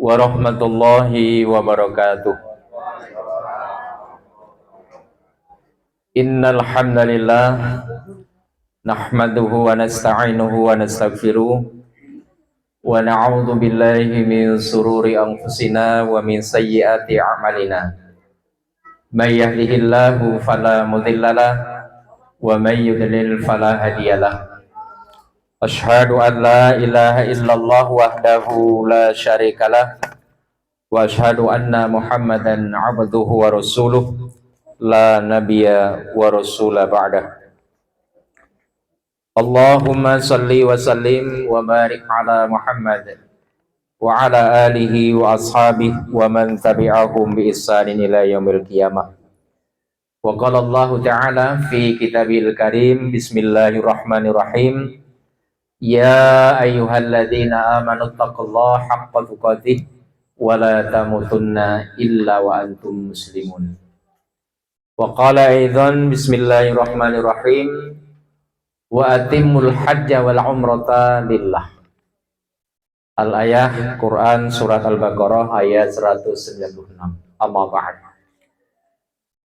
warahmatullahi wabarakatuh. Innal hamdalillah nahmaduhu wa nasta'inuhu wa nastaghfiruh wa na'udzu billahi min sururi anfusina wa min sayyiati a'malina. May yahdihillahu fala mudhillalah wa may yudlil fala hadiyalah. Asyhadu an la ilaha illallah wahdahu la syarikalah wa asyhadu anna Muhammadan abduhu wa rasuluh la nabiyya wa rasula ba'dah. Allahumma salli wa sallim wa barik ala Muhammad wa ala alihi wa ashabihi wa man tabi'ahum bi ihsanin ila yaumil qiyamah. Wa qala Allah ta'ala fi kitabil karim, bismillahirrahmanirrahim, ya ayyuhalladzina amanu taqullaha haqqa tuqatih wa la tamutunna illa wa antum muslimun. Wa qala aidan bismillahirrahmanirrahim, wa atimmul hajja wal umrata lillah. Al-ayah Quran surat Al-Baqarah ayat 196. Amma ba'd.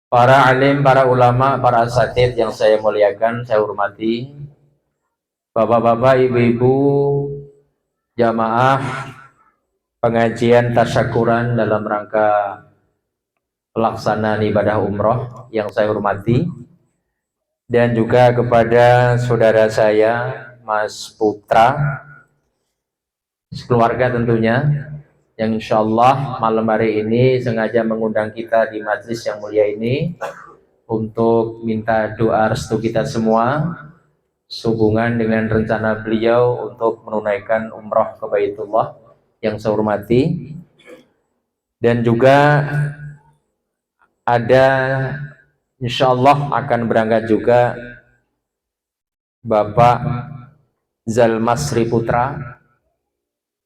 Para alim, para ulama, para asatidz yang saya muliakan, saya hormati, bapak-bapak, ibu-ibu, jamaah pengajian tasyakuran dalam rangka pelaksanaan ibadah umroh yang saya hormati, dan juga kepada saudara saya Mas Putra, keluarga tentunya, yang insya Allah malam hari ini sengaja mengundang kita di majelis yang mulia ini untuk minta doa restu kita semua sehubungan dengan rencana beliau untuk menunaikan umroh ke Baitullah yang saya hormati. Dan juga ada insya Allah akan berangkat juga Bapak Zalmasri Putra,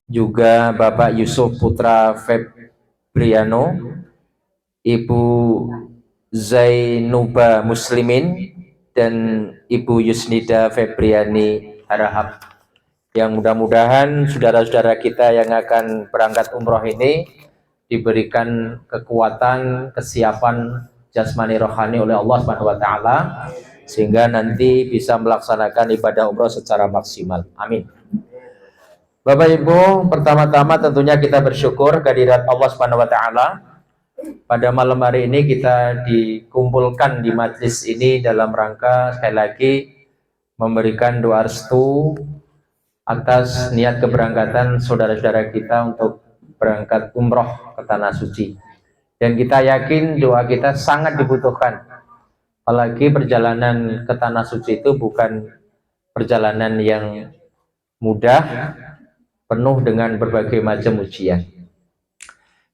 juga Bapak Yusuf Putra Febriano, Ibu Zainuba Muslimin, dan Ibu Yusnida Febriani Harahap, yang mudah-mudahan saudara-saudara kita yang akan berangkat umroh ini diberikan kekuatan, kesiapan jasmani rohani oleh Allah Subhanahu wa taala sehingga nanti bisa melaksanakan ibadah umroh secara maksimal. Amin. Bapak Ibu, pertama-tama tentunya kita bersyukur kehadirat Allah Subhanahu wa taala. Pada malam hari ini kita dikumpulkan di majelis ini dalam rangka sekali lagi memberikan doa restu atas niat keberangkatan saudara-saudara kita untuk berangkat umroh ke tanah suci. Dan kita yakin doa kita sangat dibutuhkan. Apalagi perjalanan ke tanah suci itu bukan perjalanan yang mudah, penuh dengan berbagai macam ujian.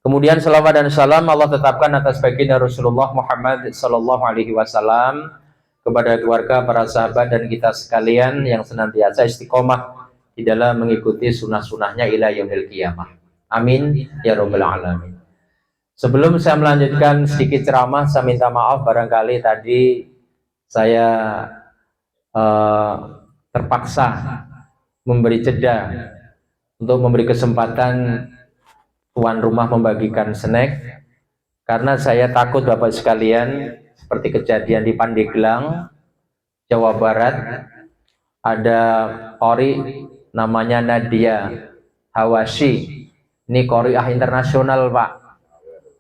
Kemudian salawat dan salam Allah tetapkan atas baginda Rasulullah Muhammad sallallahu alaihi wasallam, kepada keluarga, para sahabat, dan kita sekalian yang senantiasa istiqomah di dalam mengikuti sunnah-sunnahnya ila yaumil qiyamah. Amin ya rabbal alamin. Sebelum saya melanjutkan sedikit ceramah, saya minta maaf barangkali tadi saya terpaksa memberi jeda untuk memberi kesempatan tuan rumah membagikan snack, karena saya takut Bapak sekalian seperti kejadian di Pandeglang, Jawa Barat, ada qori namanya Nadia Hawashi. Ini qoriah internasional, Pak.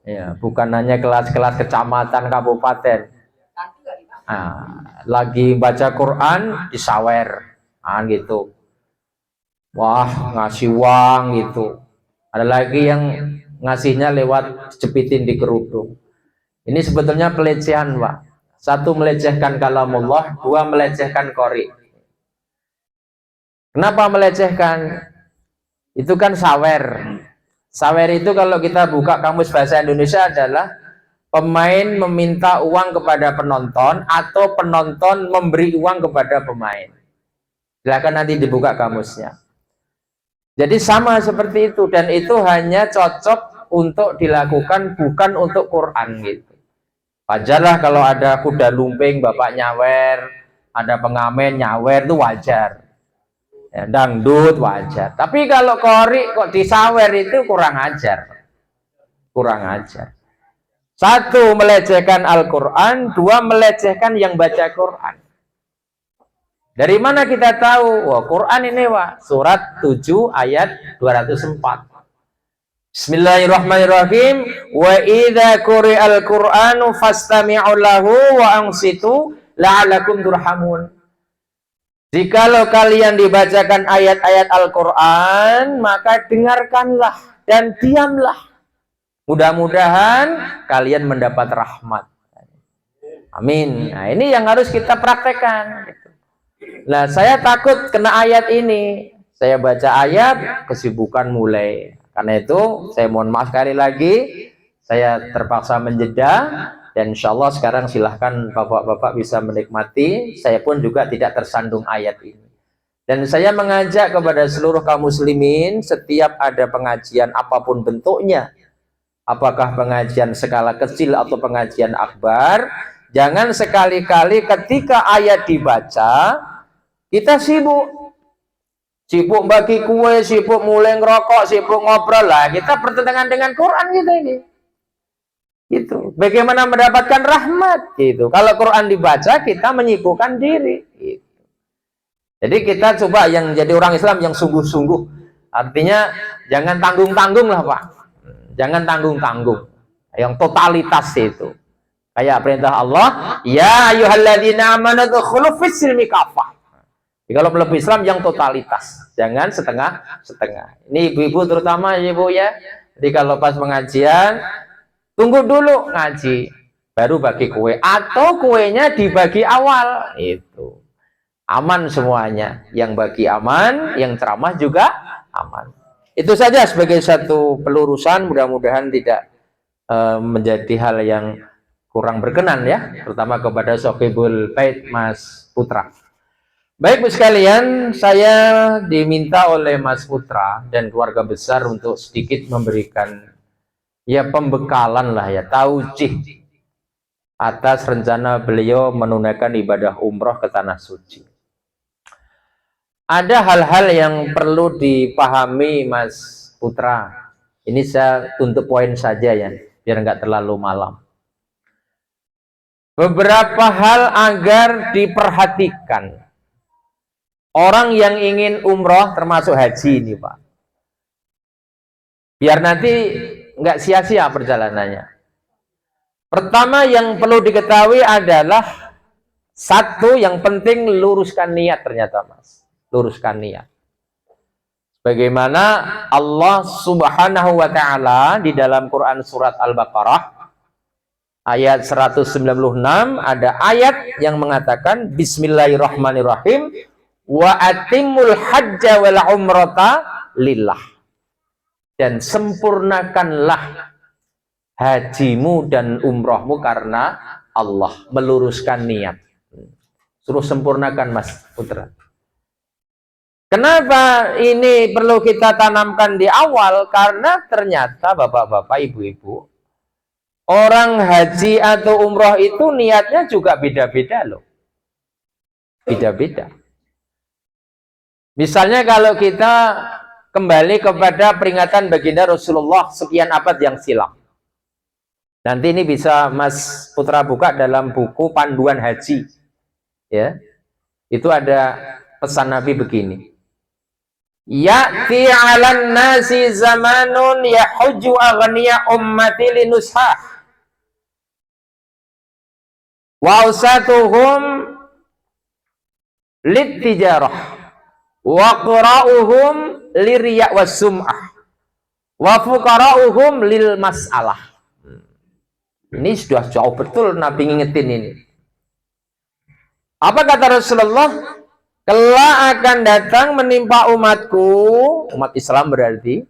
Ya, bukan hanya kelas-kelas kecamatan, kabupaten. Nah, lagi baca Quran disawer, gitu. Wah, ngasih uang gitu. Ada lagi yang ngasihnya lewat jepitin di kerudung. Ini sebetulnya pelecehan, Pak. Satu, melecehkan kalamullah, dua, melecehkan qori. Kenapa melecehkan? Itu kan sawer. Sawer itu kalau kita buka kamus bahasa Indonesia adalah pemain meminta uang kepada penonton atau penonton memberi uang kepada pemain. Silakan nanti dibuka kamusnya. Jadi sama seperti itu, dan itu hanya cocok untuk dilakukan, bukan untuk Quran gitu. Wajarlah kalau ada kuda lumping bapak nyawer, ada pengamen nyawer, itu wajar. Ya, dangdut wajar. Tapi kalau qori kok disawer itu kurang ajar. Kurang ajar. Satu, melecehkan Al-Quran. Dua, melecehkan yang baca Quran. Dari mana kita tahu? Wah, Quran ini surat 7 ayat 204. Bismillahirrahmanirrahim. Wa idza quri'al Qur'anu fastami'u lahu wa ansitu la'alakum turhamun. Jikalau kalian dibacakan ayat-ayat Al-Quran, maka dengarkanlah dan diamlah. Mudah-mudahan kalian mendapat rahmat. Amin. Nah, ini yang harus kita praktekkan. Nah, saya takut kena ayat ini. Saya baca ayat, kesibukan mulai. Karena itu, saya mohon maaf sekali lagi. Saya terpaksa menjeda. Dan insya Allah sekarang silahkan bapak-bapak bisa menikmati. Saya pun juga tidak tersandung ayat ini. Dan saya mengajak kepada seluruh kaum muslimin, setiap ada pengajian apapun bentuknya, apakah pengajian skala kecil atau pengajian akbar, jangan sekali-kali ketika ayat dibaca, kita sibuk bagi kue, sibuk mulai ngerokok, sibuk ngobrol lah. Kita bertentangan dengan Quran kita ini. Gitu. Bagaimana mendapatkan rahmat? Gitu. Kalau Quran dibaca, kita menyibukkan diri. Gitu. Jadi kita coba yang jadi orang Islam yang sungguh-sungguh. Artinya jangan tanggung-tanggung lah Pak. Jangan tanggung-tanggung. Yang totalitas itu. Kayak perintah Allah, ya ayyuhalladzina amanu udkhulu fis-silmi kafah. Kalau belum Islam yang totalitas, jangan setengah-setengah. Ini ibu-ibu terutama ibu ya. Jadi kalau pas pengajian, tunggu dulu ngaji, baru bagi kue. Atau kuenya dibagi awal. Itu aman semuanya. Yang bagi aman, yang ceramah juga aman. Itu saja sebagai satu pelurusan. Mudah-mudahan tidak menjadi hal yang kurang berkenan ya, terutama kepada Sohibul Bait Mas Putra. Baik Bu sekalian, saya diminta oleh Mas Putra dan keluarga besar untuk sedikit memberikan ya pembekalan lah ya, taujih atas rencana beliau menunaikan ibadah umroh ke Tanah Suci. Ada hal-hal yang perlu dipahami Mas Putra. Ini saya tuntut poin saja ya, biar nggak terlalu malam. Beberapa hal agar diperhatikan orang yang ingin umroh termasuk haji ini Pak, biar nanti nggak sia-sia perjalanannya. Pertama yang perlu diketahui adalah satu, yang penting luruskan niat. Ternyata Mas, luruskan niat. Bagaimana Allah Subhanahu wa Ta'ala di dalam Quran surat Al-Baqarah ayat 196 ada ayat yang mengatakan Bismillahirrahmanirrahim wa atimul hajja wal umrata lillah, dan sempurnakanlah hajimu dan umrohmu karena Allah. Meluruskan niat, suruh sempurnakan Mas Putra. Kenapa ini perlu kita tanamkan di awal? Karena ternyata bapak-bapak, ibu-ibu, orang haji atau umroh itu niatnya juga beda-beda loh. Beda-beda. Misalnya kalau kita kembali kepada peringatan baginda Rasulullah sekian abad yang silam. Nanti ini bisa Mas Putra buka dalam buku Panduan Haji. Ya. Itu ada pesan Nabi begini. Ya'ti 'alan nasi zamanun yahujju aghniya ummati linushah. Wa usatuhum littijarah. Wa qra'uhum liriya was sum'ah. Wa fuqara'uhum lil mas'alah. Ini sudah jauh betul Nabi ngingetin ini. Apa kata Rasulullah? Kelak akan datang menimpa umatku, umat Islam berarti,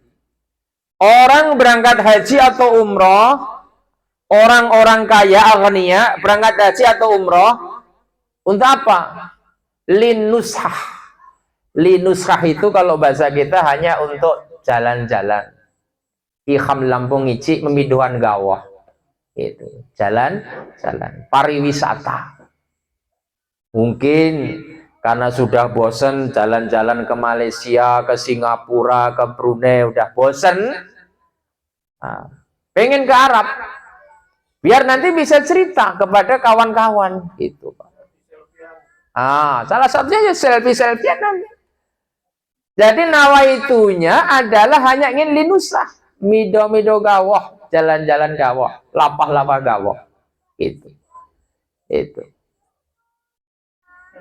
orang berangkat haji atau umroh, orang-orang kaya, aghnia, berangkat haji atau umroh, untuk apa? Linushah. Linushah itu kalau bahasa kita hanya untuk jalan-jalan. Ikham Lampung Icik memiduhan gawah. Itu jalan-jalan, pariwisata. Mungkin karena sudah bosen jalan-jalan ke Malaysia, ke Singapura, ke Brunei, udah bosen, pengen ke Arab, biar nanti bisa cerita kepada kawan-kawan gitu. Salah satunya ya selfie-selfie nanti. Jadi nawaitunya adalah hanya ingin linusah, mido-mido gawoh, jalan-jalan gawoh, lapah-lapah gawoh, itu.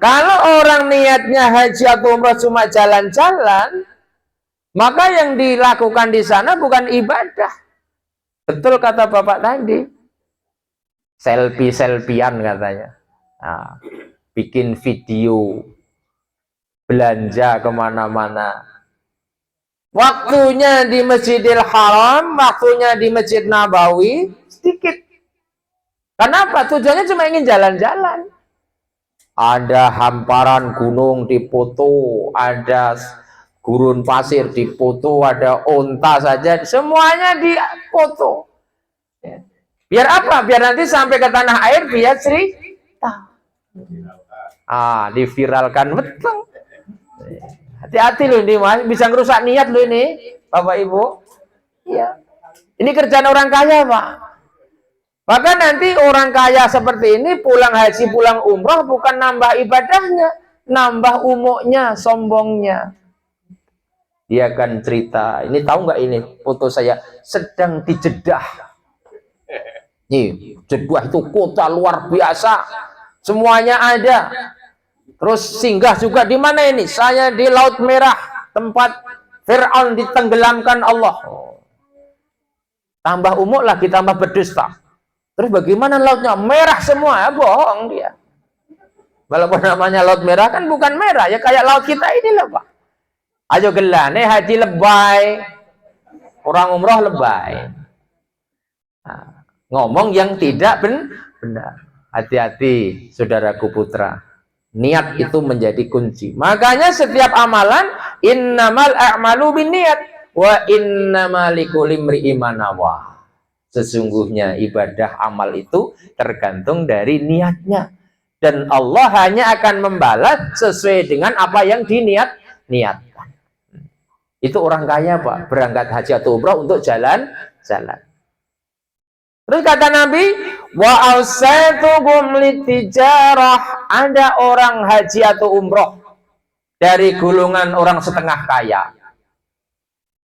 Kalau orang niatnya haji atau umrah cuma jalan-jalan, maka yang dilakukan di sana bukan ibadah. Betul kata Bapak tadi, selfie-selfian katanya. Bikin video, belanja kemana-mana. Waktunya di Masjidil Haram, waktunya di Masjid Nabawi sedikit. Kenapa? Tujuannya cuma ingin jalan-jalan. Ada hamparan gunung dipoto, ada gurun pasir dipoto, ada onta saja, semuanya dipoto. Biar apa? Biar nanti sampai ke tanah air biar cerita. Diviralkan betul. Hati-hati loh ini, Mas, bisa ngerusak niat loh ini, Bapak Ibu. Iya. Ini kerjaan orang kaya, Pak. Maka nanti orang kaya seperti ini pulang haji, pulang umroh bukan nambah ibadahnya, nambah umuknya, sombongnya. Dia akan cerita, ini tahu nggak ini foto saya sedang di Jeddah. Nih, Jeddah itu kota luar biasa, semuanya ada. Terus singgah juga di mana ini? Saya di Laut Merah, tempat Fir'aun ditenggelamkan Allah. Tambah umuk lagi, tambah berdusta. Terus bagaimana lautnya? Merah semua, ya bohong dia. Walaupun namanya Laut Merah kan bukan merah, ya kayak laut kita ini loh, Pak. Ayo gelar, nih haji lebay, orang umroh lebay. Ngomong yang tidak benar. Hati-hati, saudaraku putra. Niat itu menjadi kunci. Makanya setiap amalan, innamal a'malu binniyat wa innamal likulli imri'in ma nawa. Sesungguhnya ibadah amal itu tergantung dari niatnya. Dan Allah hanya akan membalas sesuai dengan apa yang niatkan. Itu orang kaya, Pak, berangkat haji atau umrah untuk jalan-jalan. Terus kata Nabi, wa ausatuhum litijarah, ada orang haji atau umroh dari golongan orang setengah kaya.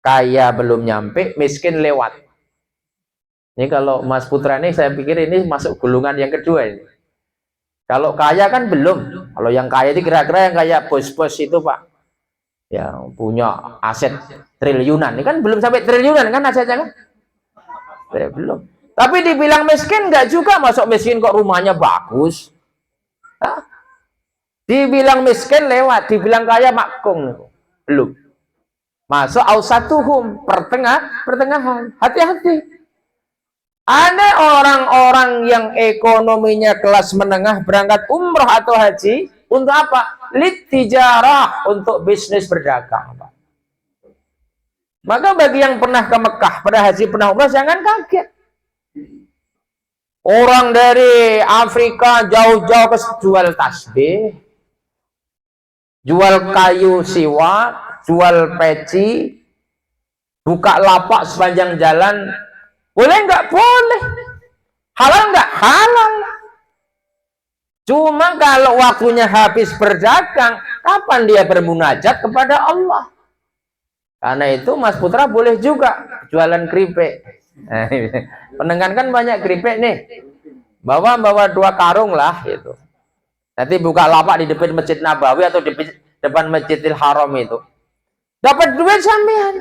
Kaya belum nyampe, miskin lewat. Ini kalau Mas Putra ini saya pikir ini masuk golongan yang kedua ini. Kalau kaya kan belum. Kalau yang kaya itu kira-kira yang kayak bos-bos itu, Pak. Yang punya aset triliunan. Ini kan belum sampai triliunan kan asetnya kan? Belum. Tapi dibilang miskin enggak juga, masuk miskin kok rumahnya bagus. Dibilang miskin lewat, dibilang kaya makung. Belum. Masuk ausatuhum, pertengahan. Hati-hati. Ada orang-orang yang ekonominya kelas menengah berangkat umroh atau haji untuk apa? Litijarah, untuk bisnis berdagang, Pak. Maka bagi yang pernah ke Mekah, pernah haji, pernah umroh, jangan kaget. Orang dari Afrika jauh-jauh ke jual tasbih, jual kayu siwak, jual peci, buka lapak sepanjang jalan. Boleh nggak? Boleh. Halal nggak? Halal. Cuma kalau waktunya habis berdagang, kapan dia bermunajat kepada Allah? Karena itu Mas Putra boleh juga jualan keripik. Penengan kan banyak keripik nih. Bawa 2 karung lah itu. Nanti buka lapak di depan Masjid Nabawi atau di depan Masjidil Haram itu. Dapat duit sampean.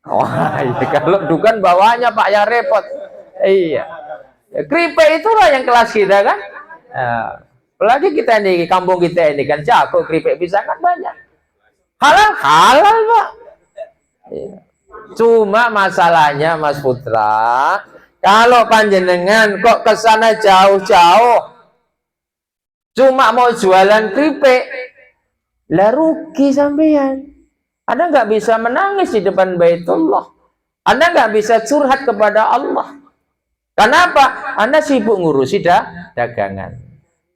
Iya, kalau dukan bawahnya Pak yang repot. Iya. Keripik itulah yang kelas kita kan. Apalagi kita ini, kampung kita ini kan jago keripik bisa kan banyak. Halal, Pak. Iya. Cuma masalahnya Mas Putra, kalau panjenengan kok ke sana jauh-jauh, cuma mau jualan keripik, lah rugi sampean. Anda nggak bisa menangis di depan Baitullah. Anda nggak bisa curhat kepada Allah. Kenapa? Anda sibuk ngurusi dagangan.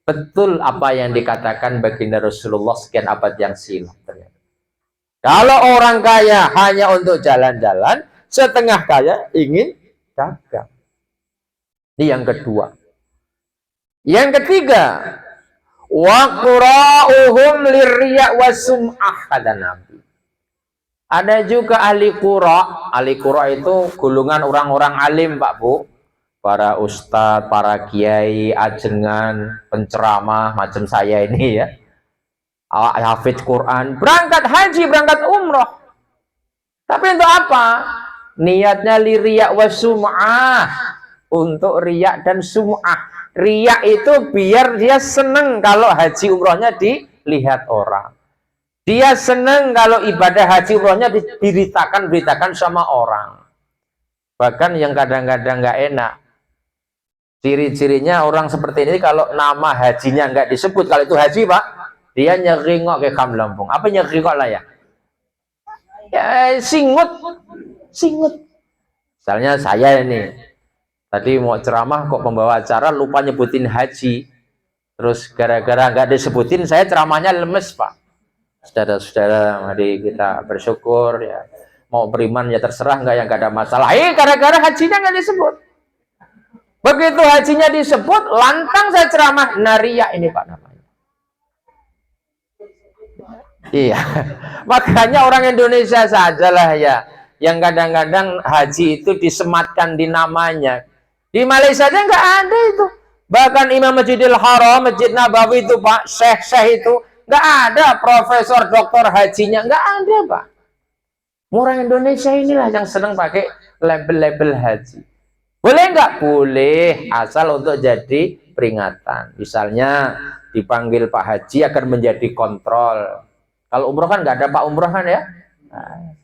betul apa yang dikatakan baginda Rasulullah sekian abad yang silam. Kalau orang kaya hanya untuk jalan-jalan, setengah kaya ingin dagang. Ini yang kedua. Yang ketiga, wa qura'uhum lirriya wasum'ah, kata Nabi. Ada juga ahli qura'. Ahli qura' itu golongan orang-orang alim, Pak Bu. Para ustadz, para kiai, ajengan, penceramah macam saya ini ya. Hafidz Quran, berangkat haji, berangkat umroh. Tapi untuk apa? Niatnya li riya wa sum'ah, untuk riya dan sum'ah. Riya itu biar dia seneng kalau haji umrohnya dilihat orang. Dia seneng kalau ibadah haji umrohnya diberitakan sama orang. Bahkan yang kadang-kadang nggak enak, ciri-cirinya orang seperti ini kalau nama hajinya nggak disebut, kalau itu haji Pak, dia nyeringok ke kam Lampung. Apa nyeringok lah ya? Ya singut. Misalnya saya ini tadi mau ceramah kok pembawa acara lupa nyebutin haji, terus gara-gara nggak disebutin saya ceramahnya lemes Pak. Saudara-saudara, mari kita bersyukur ya. Mau beriman ya terserah, nggak yang nggak ada masalah. Gara-gara hajinya nggak disebut. Begitu hajinya disebut, lantang saya ceramah naria ini Pak namanya. Iya, makanya orang Indonesia sajalah ya, yang kadang-kadang haji itu disematkan di namanya. Di Malaysia aja nggak ada itu. Bahkan Imam Masjidil Haram, Masjid Nabawi itu Pak, syekh itu nggak ada profesor doktor hajinya, nggak ada Pak. Orang Indonesia inilah yang senang pakai label-label haji. Boleh nggak? Boleh, asal untuk jadi peringatan. Misalnya dipanggil Pak Haji akan menjadi kontrol. Kalau umroh kan nggak ada Pak umroh kan ya. Nah,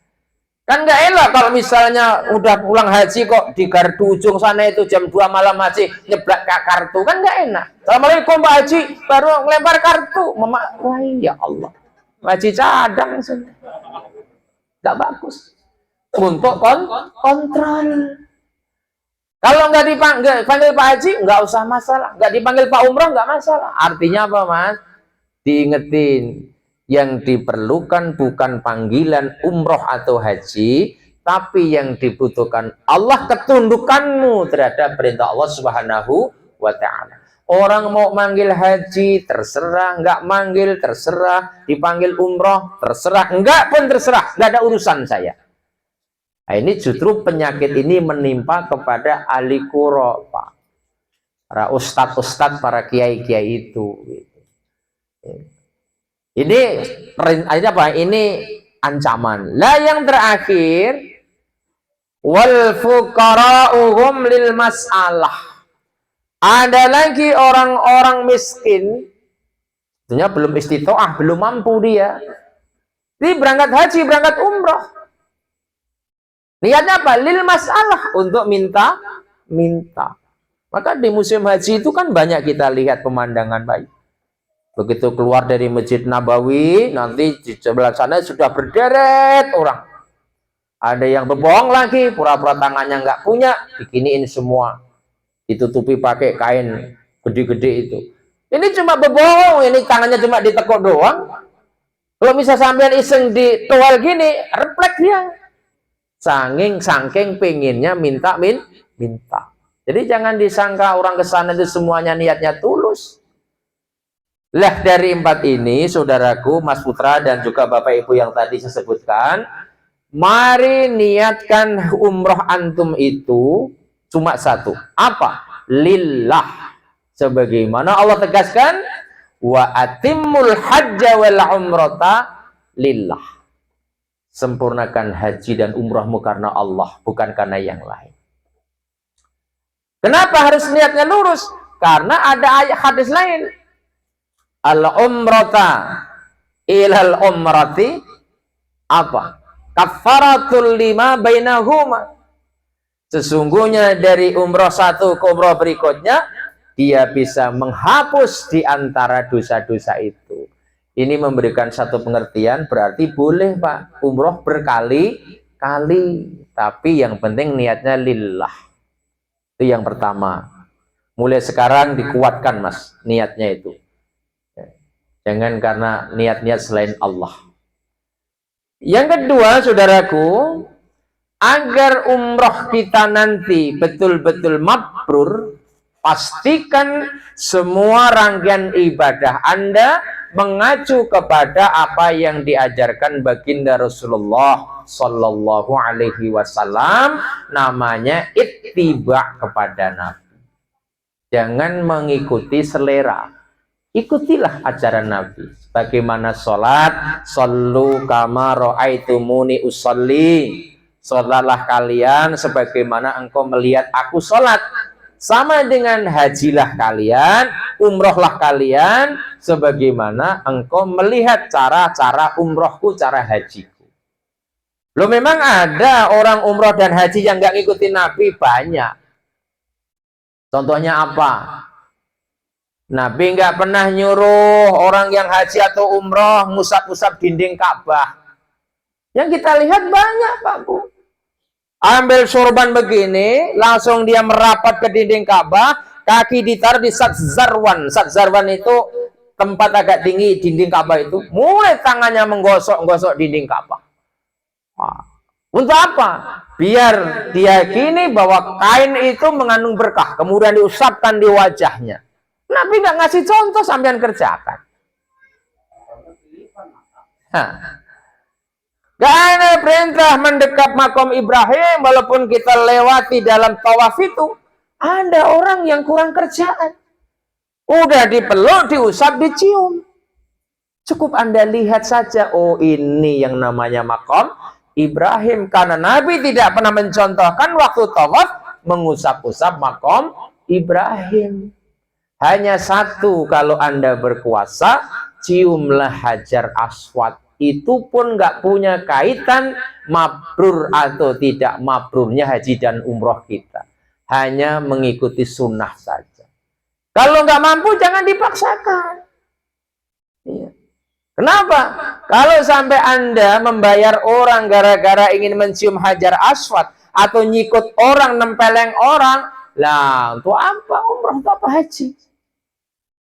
kan nggak enak kalau misalnya udah pulang haji kok di gardu ujung sana itu jam 2 malam haji nyeblak kartu, kan nggak enak. Assalamualaikum Pak Haji, baru ngelempar kartu. Mama, wah ya Allah, haji cadang nggak bagus. Untuk kontrol. Kalau nggak dipanggil Pak Haji, nggak usah masalah. Nggak dipanggil Pak Umroh, nggak masalah. Artinya apa Mas? Diingetin. Yang diperlukan bukan panggilan umroh atau haji, tapi yang dibutuhkan Allah ketundukanmu terhadap perintah Allah Subhanahu wa Ta'ala. Orang mau manggil haji terserah, nggak manggil terserah, dipanggil umroh terserah, enggak pun terserah, nggak ada urusan saya. Nah, ini justru penyakit ini menimpa kepada ahli qura, Pak. Para ustadz-ustadz, para kiai-kiai itu. Ini apa? Ini ancaman. Lah yang terakhir, wal fuqara'uhum lil mas'alah. Ada lagi orang-orang miskin, sebenarnya belum istitoah, belum mampu dia. Ini berangkat haji, berangkat umroh. Niatnya apa? Lil mas'alah, untuk minta. Maka di musim haji itu kan banyak kita lihat pemandangan baik. Begitu keluar dari Masjid Nabawi, nanti di sebelah sana sudah berderet orang. Ada yang berbohong lagi, pura-pura tangannya nggak punya, bikiniin semua. Ditutupi pakai kain gede-gede itu. Ini cuma berbohong, ini tangannya cuma ditekuk doang. Kalau bisa sampean iseng di toal gini, refleks dia. Saking pengennya minta. Jadi jangan disangka orang kesana itu semuanya niatnya tulus. Lah dari 4 ini, saudaraku, Mas Putra dan juga Bapak Ibu yang tadi saya sebutkan, mari niatkan umroh antum itu cuma satu. Apa? Lillah. Sebagaimana Allah tegaskan, wa atimmul hajja wal umrata lillah. Sempurnakan haji dan umrahmu karena Allah, bukan karena yang lain. Kenapa harus niatnya lurus? Karena ada ayat hadis lain. Al-umrata ilal umrati apa? Kafaratul lima bainahuma. Sesungguhnya dari umroh satu ke umroh berikutnya, dia bisa menghapus di antara dosa-dosa itu. Ini memberikan satu pengertian, berarti boleh Pak umroh berkali-kali, tapi yang penting niatnya lillah. Itu yang pertama. Mulai sekarang dikuatkan Mas niatnya itu. Jangan karena niat-niat selain Allah. Yang kedua, saudaraku, agar umroh kita nanti betul-betul mabrur, pastikan semua rangkaian ibadah Anda mengacu kepada apa yang diajarkan baginda Rasulullah Sallallahu Alaihi Wasallam, namanya ittiba kepada Nabi. Jangan mengikuti selera. Ikutilah ajaran Nabi. Bagaimana sholat, sallu kama ra'aitumuni usolli. Sholatlah kalian sebagaimana engkau melihat aku sholat. Sama dengan hajilah kalian, umrohlah kalian sebagaimana engkau melihat cara-cara umrohku, cara hajiku. Loh, memang ada orang umroh dan haji yang nggak ngikutin Nabi, banyak. Contohnya apa? Nabi nggak pernah nyuruh orang yang haji atau umroh ngusap-usap dinding Ka'bah. Yang kita lihat banyak, Pak Bu. Ambil sorban begini, langsung dia merapat ke dinding Ka'bah, kaki ditaruh di Satzarwan. Satzarwan itu tempat agak tinggi dinding Ka'bah itu. Mulai tangannya menggosok-gosok dinding Ka'bah. Untuk apa? Biar diyakini bahwa kain itu mengandung berkah, kemudian diusapkan di wajahnya. Nabi nggak ngasih contoh, sampean kerjakan. Gak ada perintah mendekat makom Ibrahim walaupun kita lewati dalam tawaf itu. Ada orang yang kurang kerjaan. Udah dipeluk, diusap, dicium. Cukup Anda lihat saja, oh ini yang namanya makom Ibrahim. Karena Nabi tidak pernah mencontohkan waktu tawaf mengusap-usap makom Ibrahim. Hanya satu, kalau Anda berkuasa, ciumlah Hajar Aswad. Itu pun nggak punya kaitan mabrur atau tidak mabrurnya haji dan umroh kita. Hanya mengikuti sunnah saja. Kalau nggak mampu, jangan dipaksakan. Iya. Kenapa? Kalau sampai Anda membayar orang gara-gara ingin mencium Hajar Aswad, atau nyikut orang, nempeleng orang, lah untuk apa umroh, untuk apa haji?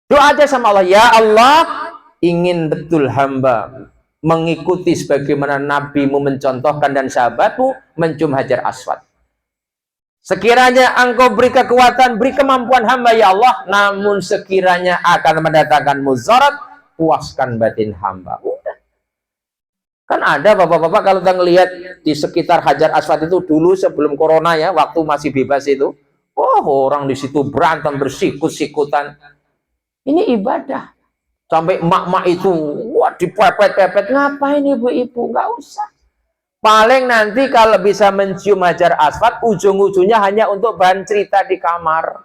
Doa aja sama Allah, ya Allah, ingin betul hamba mengikuti sebagaimana nabimu mencontohkan dan sahabatmu mencium Hajar Aswad. Sekiranya engkau beri kekuatan, beri kemampuan hamba ya Allah, namun sekiranya akan mendatangkan mudarat, puaskan batin hamba. Udah. Kan ada bapak-bapak kalau kita ngelihat di sekitar Hajar Aswad itu dulu sebelum corona ya, waktu masih bebas itu, oh orang di situ berantem, bersikut-sikutan. Ini ibadah. Sampai emak-emak itu, wah dipepet-pepet. Ngapain ibu-ibu? Nggak usah. Paling nanti kalau bisa mencium Hajar Aswad, ujung-ujungnya hanya untuk bahan cerita di kamar.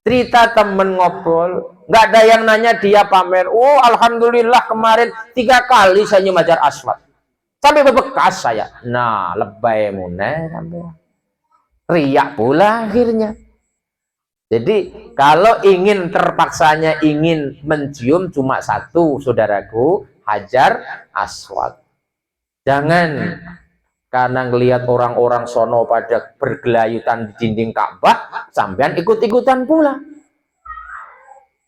Cerita temen ngobrol. Nggak ada yang nanya dia pamer. Oh alhamdulillah kemarin 3 kali saya nyium Hajar Aswad. Sampai bebekas saya. Nah lebay muneh sampai. Riak pula akhirnya. Jadi kalau ingin terpaksanya ingin mencium cuma satu, saudaraku, Hajar Aswad. Jangan karena ngelihat orang-orang sono pada bergelayutan di dinding Ka'bah, sampean ikut-ikutan pula.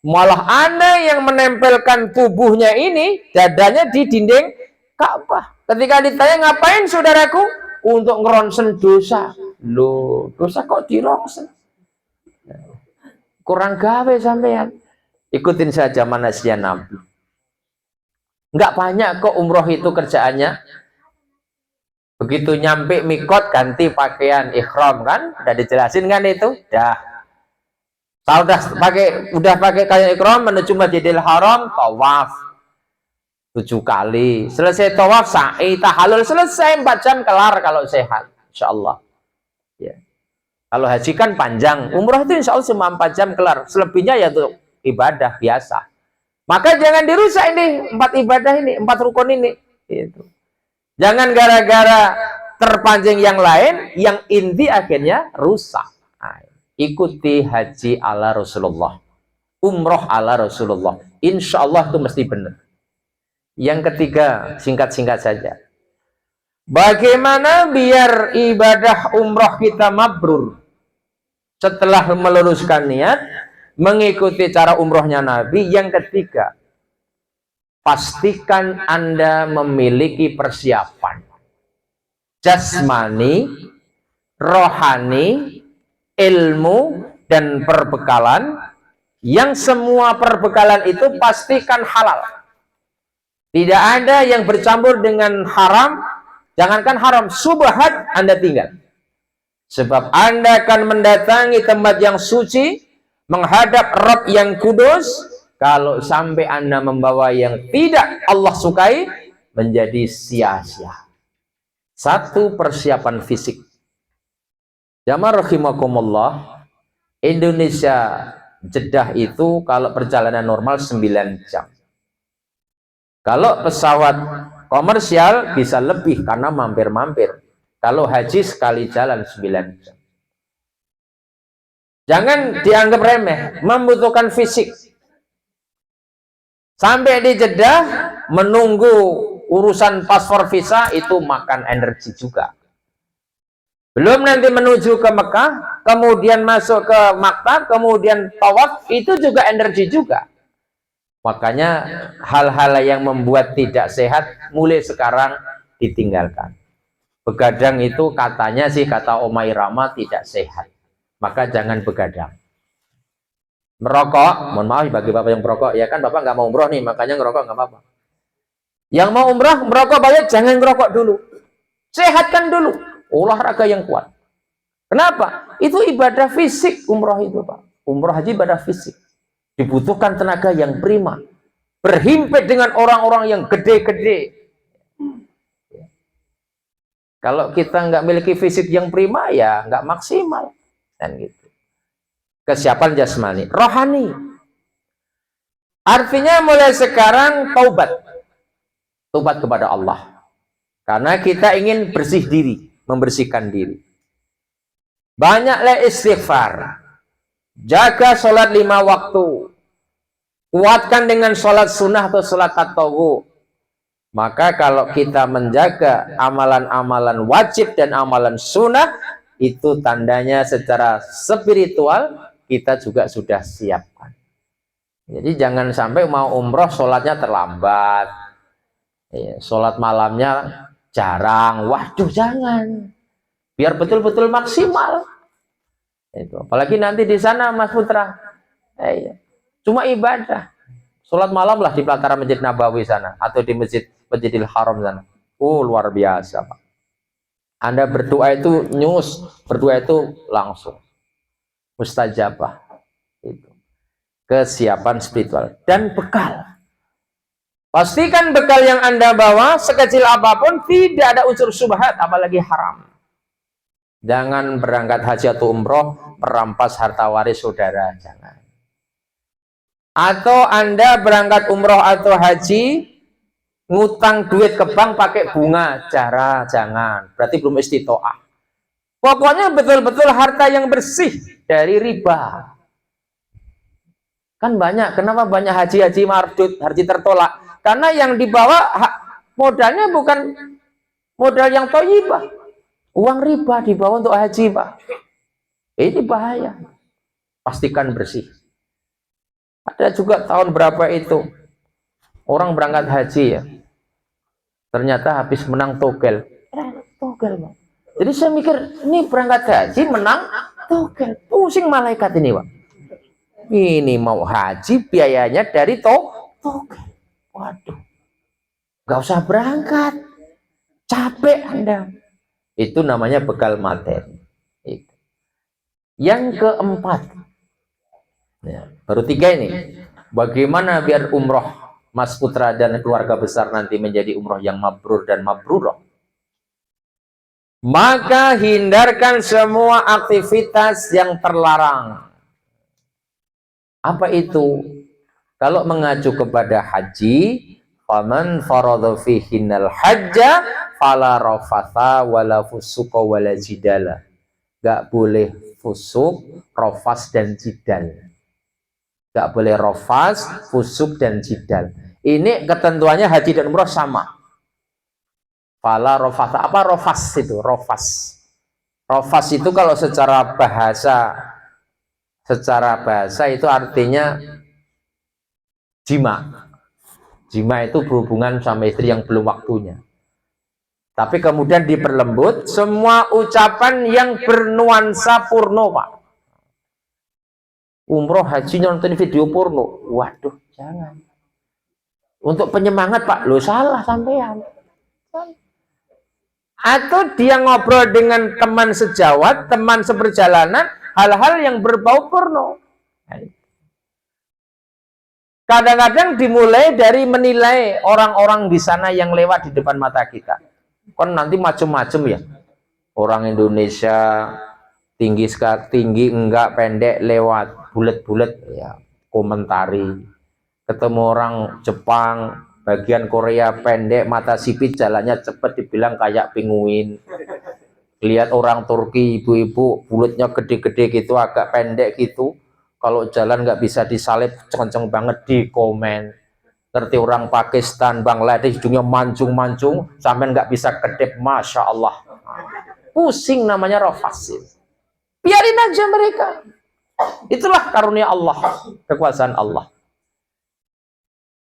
Malah Anda yang menempelkan tubuhnya ini, dadanya di dinding Ka'bah. Ketika ditanya ngapain saudaraku? Untuk ngeronsen dosa. Loh, dosa kok dirongsen? Kurang gawe sampean. Ikutin saja manasnya Nabi. Enggak banyak kok umroh itu kerjaannya. Begitu nyampe mikot ganti pakaian ihram kan? Udah dijelasin kan itu? Dah. Kalau udah pakai kain ihram menuju Masjidil Haram, tawaf 7 kali. Selesai tawaf, sa'i, tahallul, selesai 4 jam kelar kalau sehat. Insyaallah. Ya. Kalau haji kan panjang, umroh itu insya Allah cuma 4 jam kelar. Selebihnya ya untuk ibadah biasa. Maka jangan dirusak ini 4 ibadah ini, 4 rukun ini. Gitu. Jangan gara-gara terpancing yang lain, yang inti akhirnya rusak. Nah, ikuti haji ala Rasulullah, umroh ala Rasulullah. Insya Allah itu mesti benar. Yang ketiga, singkat-singkat saja. Bagaimana biar ibadah umroh kita mabrur? Setelah meluruskan niat, mengikuti cara umrohnya Nabi. Yang ketiga, pastikan Anda memiliki persiapan jasmani, rohani, ilmu, dan perbekalan, yang semua perbekalan itu pastikan halal. Tidak ada yang bercampur dengan haram. Jangankan haram, subhat Anda tinggal. Sebab Anda akan mendatangi tempat yang suci, menghadap Rabb yang kudus. Kalau sampai Anda membawa yang tidak Allah sukai, menjadi sia-sia. Satu, persiapan fisik. Jamaah rahimakumullah, Indonesia Jeddah itu kalau perjalanan normal 9 jam. Kalau pesawat komersial bisa lebih karena mampir-mampir. Kalau haji sekali jalan 9 jam. Jangan dianggap remeh, membutuhkan fisik. Sampai di Jeddah menunggu urusan paspor visa itu makan energi juga. Belum nanti menuju ke Mekah, kemudian masuk ke Maktab, kemudian tawaf, itu juga energi juga. Makanya hal-hal yang membuat tidak sehat mulai sekarang ditinggalkan. Begadang itu katanya sih, kata Omai Rama, tidak sehat. Maka jangan begadang. Merokok, mohon maaf bagi bapak yang merokok, ya kan bapak nggak mau umroh nih, makanya ngerokok nggak apa-apa. Yang mau umrah, merokok banyak, jangan ngerokok dulu. Sehatkan dulu, olahraga yang kuat. Kenapa? Itu ibadah fisik umroh itu, Pak. Umroh haji ibadah fisik. Dibutuhkan tenaga yang prima. Berhimpit dengan orang-orang yang gede-gede. Kalau kita nggak memiliki fisik yang prima, ya nggak maksimal. Dan gitu. Kesiapan jasmani. Rohani. Artinya mulai sekarang taubat. Taubat kepada Allah. Karena kita ingin bersih diri. Membersihkan diri. Banyaklah istighfar. Jaga sholat 5 waktu. Kuatkan dengan sholat sunnah atau sholat tatawwu. Maka kalau kita menjaga amalan-amalan wajib dan amalan sunnah, itu tandanya secara spiritual kita juga sudah siapkan. Jadi jangan sampai mau umroh sholatnya terlambat, sholat malamnya jarang. Waduh, jangan. Biar betul-betul maksimal. Itu. Apalagi nanti di sana Mas Putra, cuma ibadah. Sholat malam lah di pelataran Masjid Nabawi sana, atau di Masjidil Haram sana. Oh, luar biasa, Pak. Anda berdoa itu nyus, berdoa itu langsung. Mustajabah. Itu. Kesiapan spiritual. Dan bekal. Pastikan bekal yang Anda bawa, sekecil apapun, tidak ada unsur subhat, apalagi haram. Jangan berangkat haji atau umroh, merampas harta waris saudara. Jangan. Atau Anda berangkat umroh atau haji, ngutang duit ke bank pakai bunga, jangan. Berarti belum istitoah. Pokoknya betul-betul harta yang bersih dari riba. Kan banyak, kenapa banyak haji-haji mardut, haji tertolak? Karena yang dibawa modalnya bukan modal yang thayyibah. Uang riba dibawa untuk haji, Pak. Ini bahaya. Pastikan bersih. Ada juga tahun berapa itu orang berangkat haji ya. Ternyata habis menang togel. Togel, Pak. Jadi saya mikir, ini berangkat haji menang togel. Pusing malaikat ini, Pak. Ini mau haji biayanya dari togel. Waduh. Gak usah berangkat. Capek Anda. Itu namanya bekal materi. Itu. Yang keempat. Ya, baru 3 ini. Bagaimana biar umroh Mas Putra dan keluarga besar nanti menjadi umroh yang mabrur dan mabruroh? Maka hindarkan semua aktivitas yang terlarang. Apa itu? Kalau mengacu kepada haji, faman faradha fihinnal hajja fala rafatha wala fusuqa wala jidala. Gak boleh fusuk, rofas dan jidal. Gak boleh rofas, fusuk dan jidal. Ini ketentuannya haji dan umroh sama. Fala rafatha. Apa rofas itu? Rofas. Rofas itu kalau secara bahasa secara bahasa itu artinya jima. Jima itu berhubungan sama istri yang belum waktunya. Tapi kemudian diperlembut semua ucapan yang bernuansa porno, Pak. Umroh haji nonton video porno. Waduh, jangan. Untuk penyemangat, Pak, lo salah sampean. Atau dia ngobrol dengan teman sejawat, teman seperjalanan, hal-hal yang berbau porno. Kadang-kadang dimulai dari menilai orang-orang di sana yang lewat di depan mata kita. Kan nanti macam-macam ya. Orang Indonesia tinggi enggak, pendek, lewat, bulat-bulat ya, komentari. Ketemu orang Jepang, bagian Korea pendek, mata sipit, jalannya cepat, dibilang kayak penguin. Lihat orang Turki, ibu-ibu, mulutnya gede-gede gitu, agak pendek gitu. Kalau jalan nggak bisa disalip, kenceng banget di komen. Ngerti orang Pakistan, Bangladesh, hidungnya mancung-mancung, sampai nggak bisa kedip, Masya Allah. Pusing namanya rafasin. Biarin aja mereka. Itulah karunia Allah, kekuasaan Allah.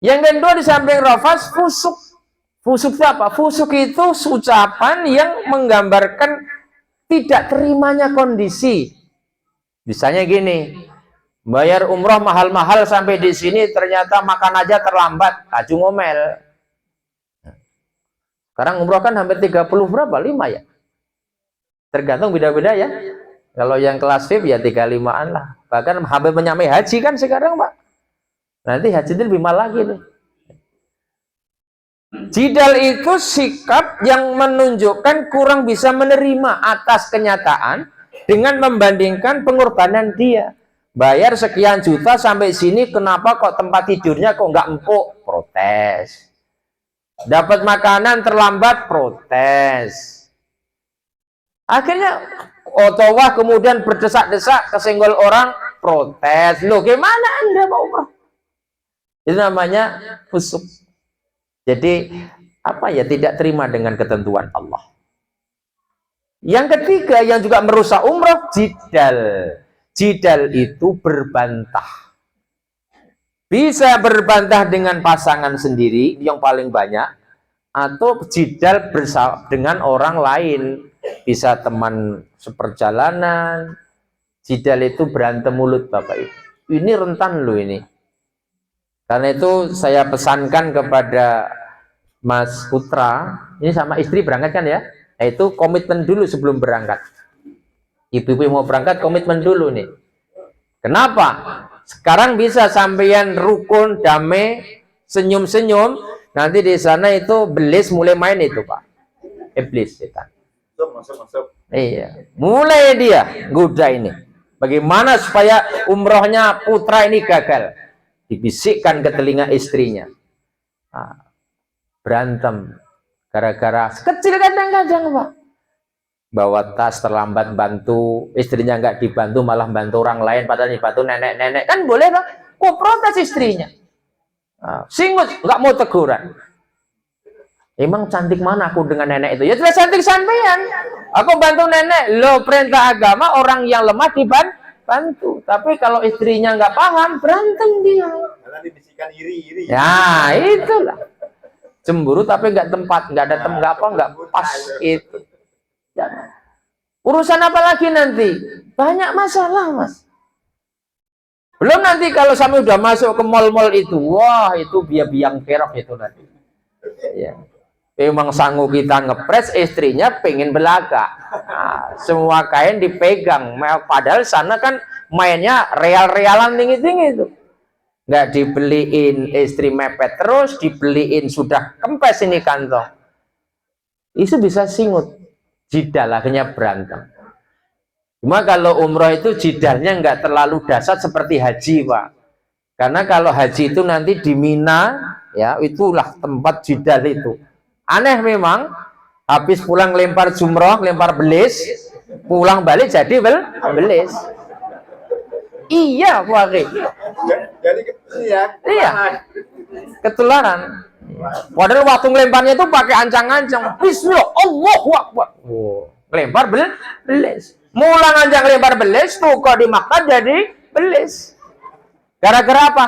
Yang kedua di samping rafas, fusuk. Fusuk itu apa? Fusuk itu ucapan yang menggambarkan tidak terimanya kondisi. Misalnya gini, bayar umroh mahal-mahal sampai di sini ternyata makan aja terlambat, aju ngomel. Sekarang umroh kan hampir 30 berapa? 5 ya? Tergantung beda-beda ya. Kalau yang kelas VIP ya 35-an lah. Bahkan hampir menyamai haji kan sekarang, Pak. Nanti haji itu lebih mahal lagi nih. Jidal itu sikap yang menunjukkan kurang bisa menerima atas kenyataan dengan membandingkan pengorbanan dia. Bayar sekian juta sampai sini, kenapa kok tempat tidurnya kok nggak empuk? Protes. Dapat makanan terlambat? Protes. Akhirnya otowah kemudian berdesak-desak, kesenggol orang, protes. Loh, gimana Anda mau umrah? Itu namanya fusuk. Jadi apa ya, tidak terima dengan ketentuan Allah. Yang ketiga yang juga merusak umrah, jidal. Jidal itu berbantah. Bisa berbantah dengan pasangan sendiri yang paling banyak, atau jidal bersama dengan orang lain. Bisa teman seperjalanan. Jidal itu berantem mulut, Bapak Ibu. Ini rentan loh ini. Karena itu saya pesankan kepada Mas Putra, ini sama istri berangkat kan ya, yaitu komitmen dulu sebelum berangkat. Ibu-ibu mau berangkat komitmen dulu nih. Kenapa? Sekarang bisa sampeyan rukun, damai, senyum-senyum, nanti di sana itu belis mulai main itu, Pak. Iblis setan. Masuk. Iya, mulai dia goda ini. Bagaimana supaya umrohnya Putra ini gagal? Dibisikkan ke telinga istrinya. Nah, berantem gara-gara kecil kadang-kadang, Pak. Bawa tas terlambat bantu, istrinya nggak dibantu malah bantu orang lain, padahal dibantu nenek-nenek, kan boleh Pak? Kok protes istrinya? Nah, singut, nggak mau teguran. Emang cantik mana aku dengan nenek itu? Ya jelas cantik sampean. Aku bantu nenek. Loh, perintah agama orang yang lemah dibantu. Tapi kalau istrinya nggak paham, berantem dia. Karena dibisikkan iri-iri. Ya, itulah. Cemburu tapi nggak tempat, nggak ada nggak pas itu. Ya. Urusan apa lagi nanti? Banyak masalah, Mas. Belum nanti kalau sampai udah masuk ke mal-mal itu, wah itu biang kerok itu nanti. Ya. Memang sanggup kita ngepres, istrinya pengen belaka. Nah, semua kain dipegang. Padahal sana kan mainnya real-realan tinggi-tinggi itu. Nggak dibeliin, istri mepet terus, dibeliin sudah kempes ini kantong. Itu bisa singut. Jidal akhirnya berantem. Cuma kalau umroh itu jidalnya nggak terlalu dasar seperti haji, Pak. Karena kalau haji itu nanti di Mina, ya itulah tempat jidal itu. Aneh memang, habis pulang lempar jumroh, lempar belis, pulang balik jadi belis. Iya, Pak. Jadi iya, ketularan. Padahal waktu ngelemparnya itu pakai ancang-ancang. Bismillah, Allahu Akbar. Lempar belis. Mulang ancang lempar belis, tuh kok di Makkah jadi belis. Gara-gara apa?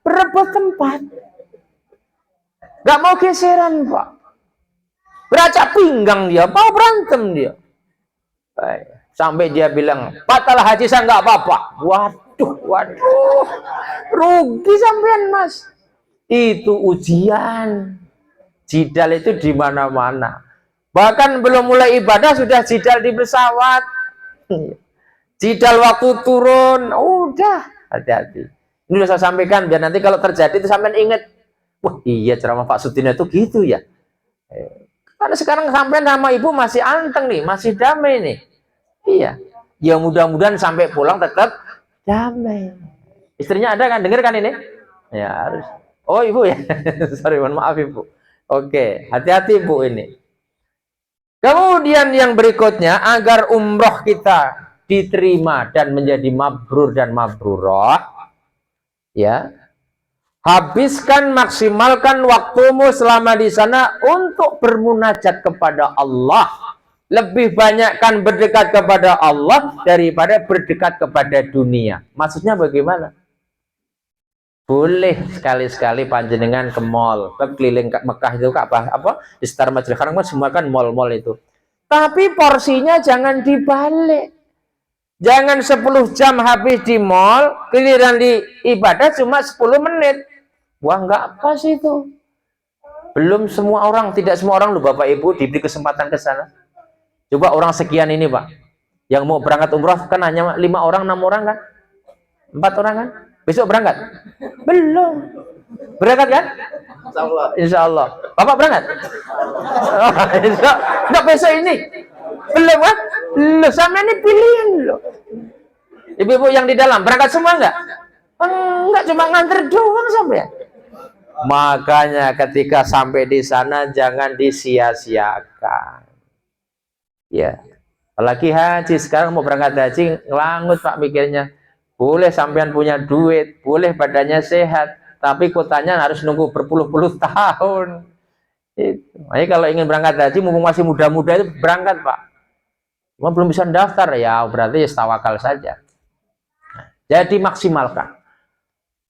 Berebut tempat. Gak mau geseran, Pak. Beracak pinggang dia, mau berantem dia. Sampai dia bilang, batal haji saya nggak apa-apa. Waduh, rugi sampean Mas. Itu ujian. Jidal itu di mana-mana. Bahkan belum mulai ibadah sudah jidal di pesawat. Jidal waktu turun, udah hati-hati. Ini sudah saya sampaikan biar nanti kalau terjadi itu sampean ingat. Wah iya ceramah Pak Sudin itu gitu ya. Karena sekarang sampean sama ibu masih anteng nih, masih damai nih. Iya. Ya mudah-mudahan sampai pulang tetap damai. Istrinya ada kan? Dengar kan ini? Ya harus. Oh ibu ya. Sorry, mohon maaf ibu. Oke, hati-hati bu ini. Kemudian yang berikutnya, agar umroh kita diterima dan menjadi mabrur dan mabrurah, ya, habiskan, maksimalkan waktumu selama di sana untuk bermunajat kepada Allah. Lebih banyakkan berdekat kepada Allah daripada berdekat kepada dunia. Maksudnya bagaimana? Boleh sekali-sekali panjenengan ke mall, ke keliling Mekah itu apa di sekitar Masjidil Haram kan semua kan mall-mall itu. Tapi porsinya jangan dibalik. Jangan 10 jam habis di mall, giliran di ibadah cuma 10 menit. Wah, nggak pas itu. Belum semua orang, tidak semua orang loh Bapak Ibu diberi kesempatan ke sana. Coba orang sekian ini Pak, yang mau berangkat umroh kan hanya 5 orang, 6 orang kan? 4 orang kan? Besok berangkat? Belum. Berangkat kan? Insya Allah. Insya Allah. Bapak berangkat? Enggak besok ini. Belum kan? Loh, sama ini pilihan loh. Ibu-ibu yang di dalam berangkat semua enggak? Enggak, cuma nganter doang sampai. Makanya ketika sampai di sana jangan disia-siakan. Ya. Apalagi haji sekarang mau berangkat haji ngelangut Pak mikirnya. Boleh sampean punya duit, boleh badannya sehat, tapi kotanya harus nunggu berpuluh-puluh tahun. Makanya kalau ingin berangkat haji, mumpung masih muda-muda itu berangkat Pak. Cuma belum bisa daftar ya, berarti ya tawakal saja. Jadi maksimalkan.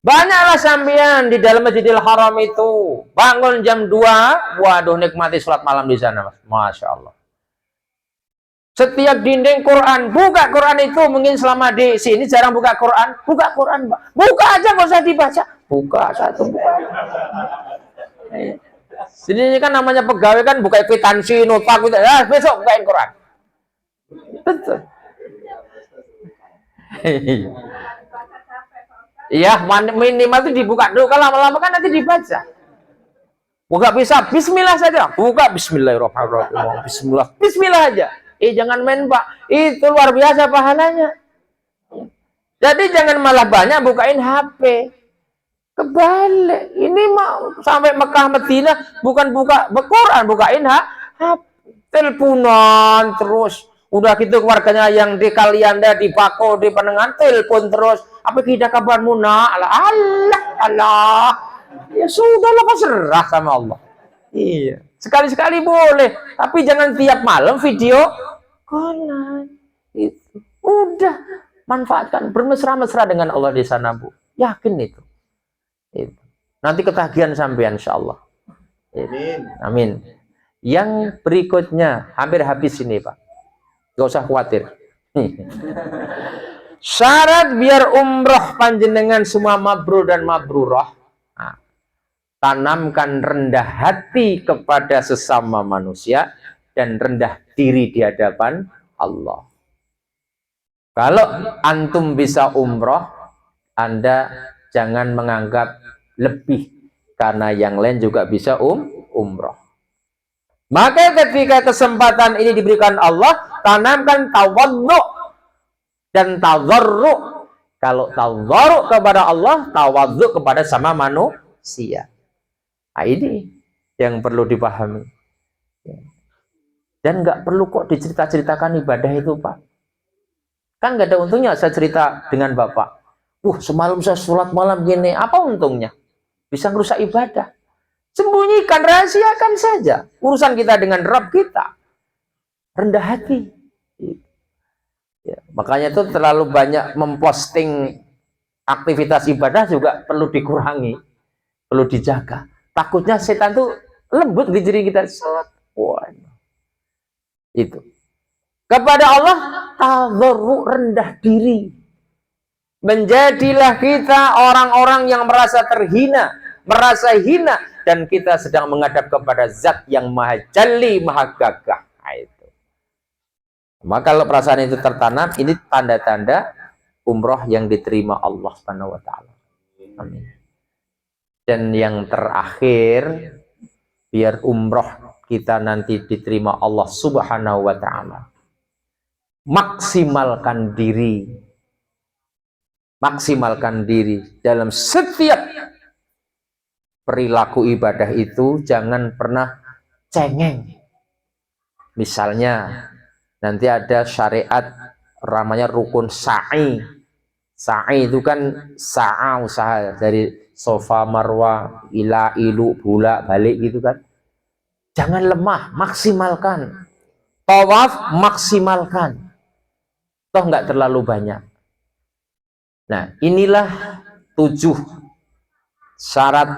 Banyaklah sampean di dalam Masjidil Haram itu. Bangun jam 2, waduh nikmati sholat malam di sana, Mas. Masya Allah. Setiap dinding Quran, buka Quran itu mungkin selama di sini jarang buka Quran, buka Quran, Pak. Buka aja nggak usah dibaca, buka satu. Sini kan namanya pegawai kan buka kwitansi, nota gitu, ya besok bukain Quran. Betul. Iya, minimal itu dibuka dulu, kalau lama-lama kan nanti dibaca. Buka bisa, Bismillah saja, buka Bismillahirrahmanirrahim, Bismillah, Bismillah aja. Jangan main Pak, itu luar biasa pahalanya. Jadi jangan malah banyak bukain HP. Kebalik, ini mau sampai Mekah Madinah bukan buka Quran, bukain HP, teleponan terus. Udah gitu keluarganya yang di Kalianda, di Bako, di Penengan, telepon terus. Apa kita kabarmu nak? Allah. Ya sudahlah, pasrah sama Allah. Iya. Sekali-sekali boleh, tapi jangan tiap malam video callan. Itu. Udah, manfaatkan, bermesra-mesra dengan Allah di sana, Bu. Yakin itu. Itu. Nanti ketagihan sampean insyaallah. Amin. Amin. Yang berikutnya, hampir habis ini, Pak. Gak usah khawatir. Syarat biar umroh panjenengan semua mabrur dan mabrurah. Tanamkan rendah hati kepada sesama manusia dan rendah diri di hadapan Allah. Kalau antum bisa umroh, Anda jangan menganggap lebih karena yang lain juga bisa umroh. Maka ketika kesempatan ini diberikan Allah, tanamkan tawadhu dan tadharru. Kalau tadharru kepada Allah, tawadhu kepada sama manusia. Nah, ini yang perlu dipahami. Dan nggak perlu kok dicerita-ceritakan ibadah itu, Pak. Kan nggak ada untungnya saya cerita dengan Bapak. Semalam saya sholat malam gini. Apa untungnya? Bisa merusak ibadah. Sembunyikan, rahasiakan saja. Urusan kita dengan Rabb kita. Rendah hati. Ya, makanya itu terlalu banyak memposting Aktivitas ibadah juga perlu dikurangi, perlu dijaga. Takutnya setan tuh lembut di diri kita. Wah, itu. Kepada Allah tadarru, rendah diri. Menjadilah kita orang-orang yang merasa terhina, merasa hina, dan kita sedang menghadap kepada zat yang maha jali, maha gagah. Nah, itu. Maka kalau perasaan itu tertanam, ini tanda-tanda umroh yang diterima Allah Subhanahu wa taala. Amin. Dan yang terakhir, biar umroh kita nanti diterima Allah Subhanahu wa taala. Maksimalkan diri. Maksimalkan diri dalam setiap perilaku ibadah itu, jangan pernah cengeng. Misalnya nanti ada syariat namanya rukun sa'i. Sa'i itu kan sa'a, usaha dari sofa marwa, ila ilu, bulak balik gitu kan. Jangan lemah, maksimalkan. Tawaf maksimalkan. Toh nggak terlalu banyak. Nah, inilah 7 syarat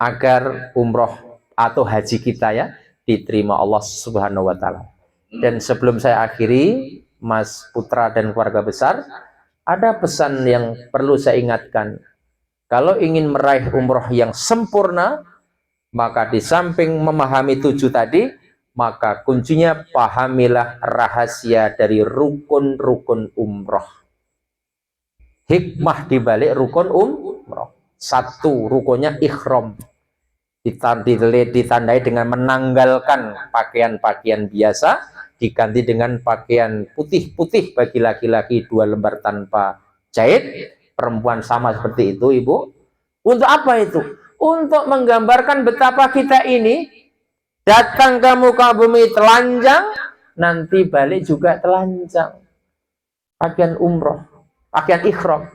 agar umroh atau haji kita ya diterima Allah Subhanahu wa taala. Dan sebelum saya akhiri, Mas Putra dan keluarga besar, ada pesan yang perlu saya ingatkan. Kalau ingin meraih umroh yang sempurna, maka di samping memahami 7 tadi, maka kuncinya pahamilah rahasia dari rukun-rukun umroh. Hikmah dibalik rukun umroh. 1, rukunnya ikhram. Ditandai dengan menanggalkan pakaian-pakaian biasa, diganti dengan pakaian putih-putih bagi laki-laki 2 lembar tanpa jahit, perempuan sama seperti itu, Ibu. Untuk apa itu? Untuk menggambarkan betapa kita ini datang ke muka bumi telanjang, nanti balik juga telanjang. Pakaian umroh, pakaian ikhram.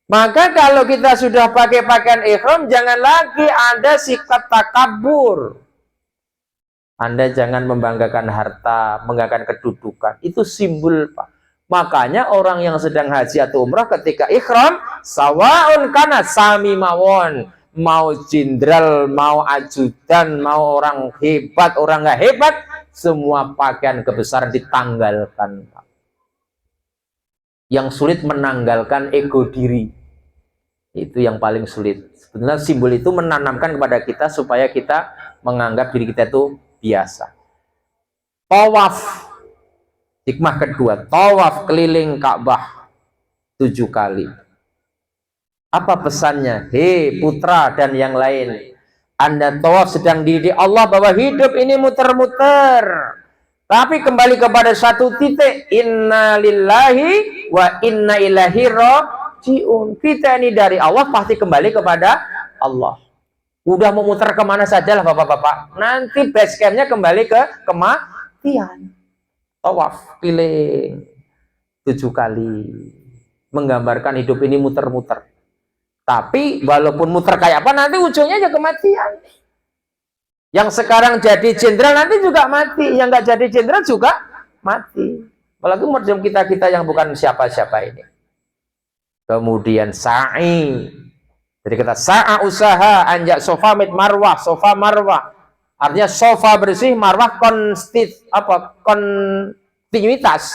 Maka kalau kita sudah pakai pakaian ihram, jangan lagi ada sikap takabur. Anda jangan membanggakan harta, membanggakan kedudukan. Itu simbol, Pak. Makanya orang yang sedang haji atau umrah ketika ihram, sawaun kana sami mawon. Mau jenderal, mau ajudan, mau orang hebat, orang nggak hebat, semua pakaian kebesaran ditanggalkan, Pak. Yang sulit menanggalkan ego diri. Itu yang paling sulit. Sebenarnya simbol itu menanamkan kepada kita supaya kita menganggap diri kita itu biasa. Tawaf. Hikmah kedua, tawaf keliling Ka'bah 7 kali. Apa pesannya? Hei putra dan yang lain, Anda tawaf sedang dididik Allah bahwa hidup ini muter-muter. Tapi kembali kepada satu titik, inna lillahi wa inna ilaihi raji'un. Kita ini dari Allah pasti kembali kepada Allah. Udah mau muter kemana saja lah bapak-bapak. Nanti base campnya kembali ke kematian. Tawaf keliling 7 kali. Menggambarkan hidup ini muter-muter. Tapi walaupun muter kayak apa, nanti ujungnya aja kematian. Yang sekarang jadi jenderal nanti juga mati. Yang nggak jadi jenderal juga mati. Apalagi macam kita-kita yang bukan siapa-siapa ini. Kemudian sa'i. Jadi kita sa'a usaha anjak sofa mit marwah, sofa marwah. Artinya sofa bersih, marwah kontinuitas.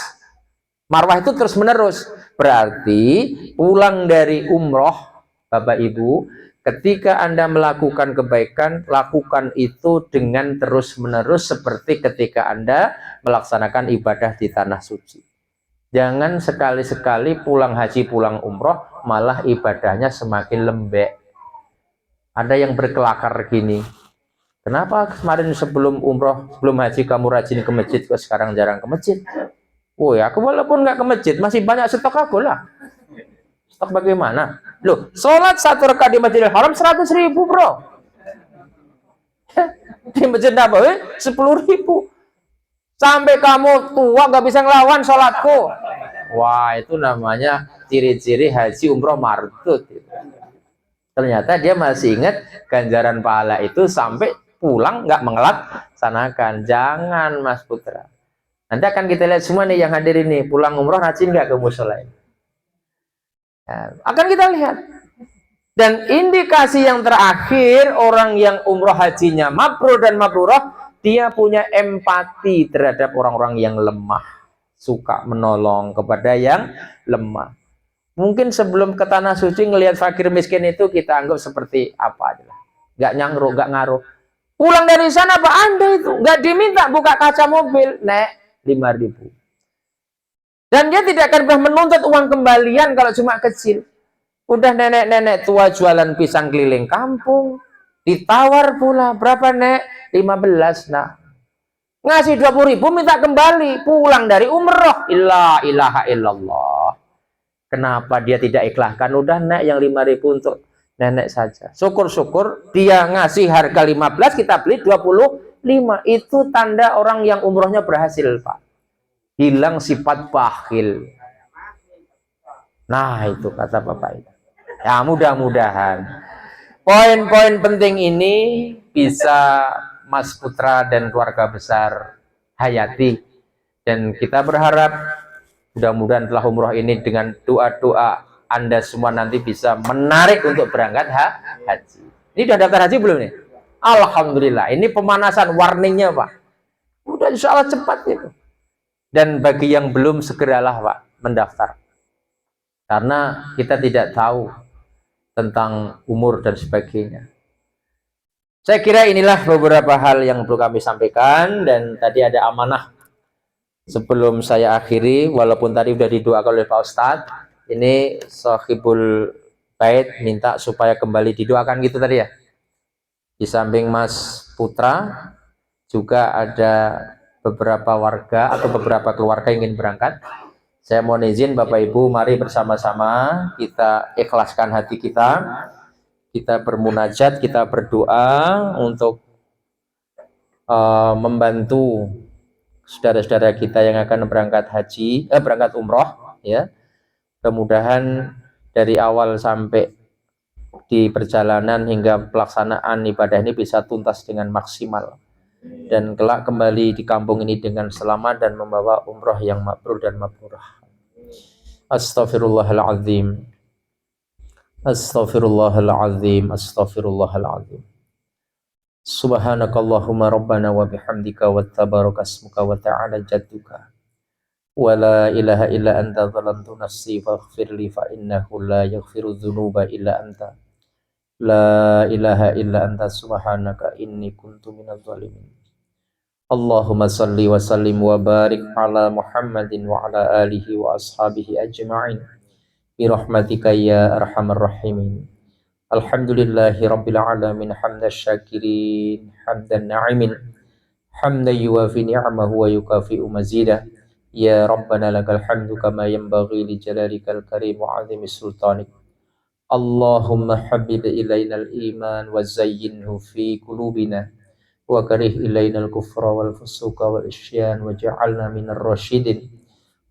Marwah itu terus menerus. Berarti pulang dari umroh, Bapak Ibu, ketika Anda melakukan kebaikan, lakukan itu dengan terus menerus seperti ketika Anda melaksanakan ibadah di tanah suci. Jangan sekali-sekali pulang haji, pulang umroh, malah ibadahnya semakin lembek. Ada yang berkelakar gini, kenapa kemarin sebelum umroh, sebelum haji kamu rajin ke masjid, kok sekarang jarang ke masjid? Oh ya, aku walaupun nggak ke masjid, masih banyak stok aku lah. Stok bagaimana? Loh, sholat 1 rakaat di Masjidil Haram 100.000 bro. Di Masjid Nabawi 10.000. Sampai kamu tua gak bisa ngelawan sholatku. Wah, itu namanya ciri-ciri haji umroh mardut. Ternyata dia masih ingat ganjaran pahala itu sampai pulang nggak melaksanakan. Jangan, Mas Putra. Nanti akan kita lihat semua nih yang hadir ini, pulang umroh rajin nggak ke musola. Nah, akan kita lihat. Dan indikasi yang terakhir, orang yang umroh hajinya mabrur dan mabrurah, dia punya empati terhadap orang-orang yang lemah, suka menolong kepada yang lemah. Mungkin sebelum ke tanah suci ngelihat fakir miskin itu kita anggap seperti apa aja, nggak nyangruh, nggak ngaruh. Pulang dari sana apa Anda itu nggak diminta buka kaca mobil, nek 5.000. Dan dia tidak akan pernah menuntut uang kembalian kalau cuma kecil. Udah nenek-nenek tua jualan pisang keliling kampung, ditawar pula, berapa nek? 15. Nah, ngasih 20.000 minta kembali, pulang dari umroh. La ilaha illallah. Kenapa dia tidak ikhlaskan? Udah nek yang 5.000 untuk nenek saja. Syukur-syukur dia ngasih harga 15, kita beli 25. Itu tanda orang yang umrohnya berhasil, Pak. Hilang sifat bakhil. Nah, itu kata Bapak itu. Ya, mudah-mudahan poin-poin penting ini bisa Mas Putra dan keluarga besar hayati, dan kita berharap mudah-mudahan telah umroh ini dengan doa-doa Anda semua nanti bisa menarik untuk berangkat haji. Ini sudah daftar haji belum nih? Alhamdulillah, ini pemanasan warningnya Pak. Udah insya Allah cepat itu. Dan bagi yang belum, segeralah Pak mendaftar. Karena kita tidak tahu tentang umur dan sebagainya. Saya kira inilah beberapa hal yang perlu kami sampaikan, dan tadi ada amanah sebelum saya akhiri, walaupun tadi sudah didoakan oleh Pak Ustadz. Ini Sahibul Bait minta supaya kembali didoakan gitu tadi ya. Di samping Mas Putra juga ada beberapa warga atau beberapa keluarga yang ingin berangkat. Saya mohon izin Bapak Ibu, mari bersama-sama kita ikhlaskan hati kita, kita bermunajat, kita berdoa untuk membantu saudara-saudara kita yang akan berangkat haji, berangkat umroh, ya. Mudah-mudahan dari awal sampai di perjalanan hingga pelaksanaan ibadah ini bisa tuntas dengan maksimal, dan kelak kembali di kampung ini dengan selamat dan membawa umroh yang mabrur dan mabrurah. Astaghfirullahaladzim. Astaghfirullahaladzim. Astaghfirullahaladzim. Subhanakallahumma rabbana wa bihamdika wa tabaraka asmuka wa ta'ala jadduka wa la ilaha illa anta zalamtu nafsi faghfirli fa innahu la yaghfiru dhunuba illa anta la ilaha illa anta subhanaka inni kuntu minadh dhalimin. Allahumma salli wa sallim wa barik ala Muhammadin wa ala alihi wa ashabihi ajma'in bi rahmatika ya arhamar rahimin. Alhamdulillahi rabbil alamin hamdan syakirin hamdan na'imin hamdan yuwafi ni'amahu wa yukafi'u mazidah. Ya Rabbana lakal hamdu kama yanbaghi li jalalikal karim wa 'azimi sultanik. Allahumma habib ilaina al-iman wa zayyinhu fi qulubina wa karih ilainal kufra wal fusuqa wal isyan waj'alna minar rasyidin.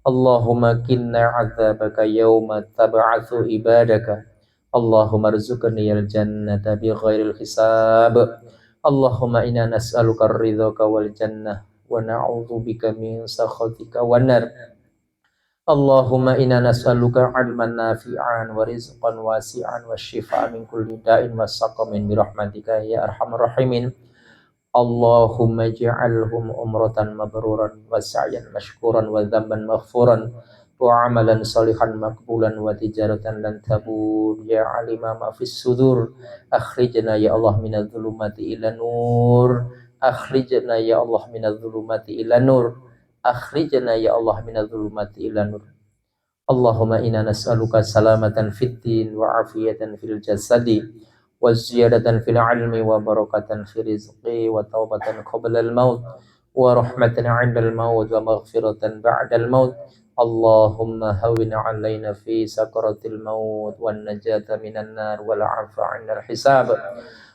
Allahumma kinna 'adzabaka yawma tab'atsu ibadaka. Allahumma rzuqni al jannata bi ghairil hisab. Allahumma inna nas'aluka ridhaka wal jannah wa na'udzubika min sakhatika wan nar. Allahumma inna nas'aluka 'ilman nafi'an wa rizqan wasi'an wa shifaan min kulli da'in wa saqamin bi rahmatika ya arhamar rahimin. Allahumma ja'alhum umratan mabruran wa sa'yan mashkuran wa dhanban maghfuran wa amalan salihan maqbulan wa tijaratan lan tabur ya alima ma fis sudur. Akhrijna ya Allah minadh dhulumati ila nur. Akhrijna ya Allah minadh dhulumati ila nur. Akhrijna ya Allah minadh dhulumati ila nur. Allahumma inna nas'aluka salamatan fid din wa afiyatan fil jasadi wa ziyadatan fil ilmi wa barakatan fil rizqi wa taubatan qabla al maut wa rahmatan 'inda al maut wa maghfiratan ba'da al maut. Allahumma hawwin 'alaina fi sakaratil maut wan najata minan nar wal 'afwa 'inda al hisab.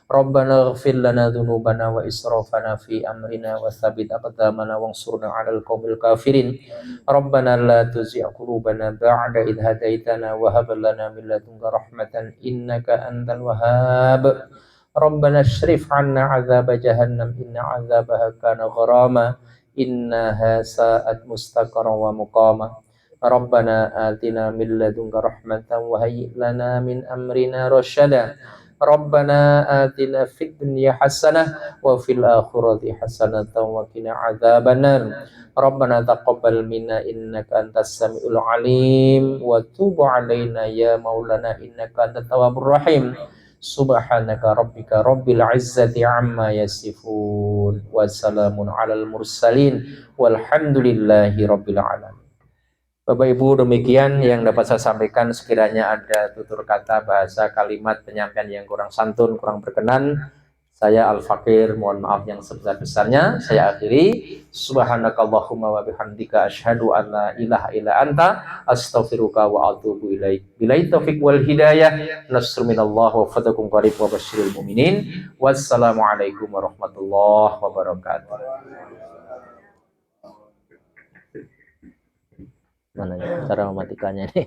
Rabbana ighfir lana dhunubana wa israfana fi amrina wa tsabbit aqdamana wansurna 'alal qaumil kafirin. Rabbana la tuzigh qulubana ba'da idh hadaitana wa hab lana min ladunka rahmatan innaka antal wahhab. Rabbana ashrif 'anna 'adzab jahannam inna 'adzabaha kana gharama innaha sa'at mustaqarran wa muqama. Rabbana atina min ladunka rahmatan wa hayyi' lana min amrina rasyada. Rabbana atina fid dunya hasanah wa fil akhirati hasanatan wa qina adzabannar. Rabbana taqabbal minna innaka antas samiul alim wa tub 'alaina ya maulana innaka antat tawwabur rahim. Subhanaka rabbika rabbil izzati amma yasifun wa salamun alal mursalin walhamdulillahi rabbil alamin. Bapak Ibu, demikian yang dapat saya sampaikan. Sekiranya ada tutur kata, bahasa, kalimat, penyampaian yang kurang santun, kurang berkenan, saya Al-Fakir mohon maaf yang sebesar-besarnya. Saya akhiri. Subhanakallahumma wa bihamdika asyhadu an la ilaha illa anta astaghfiruka wa atubu ilaik. Billahi taufiq wal hidayah. Nasrun minallah wa fatakum qarib wa basyiril mu'minin. Wassalamualaikum warahmatullahi wabarakatuh. Mana ya cara mematikannya nih?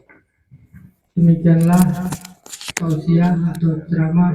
Demikianlah tausiah atau ceramah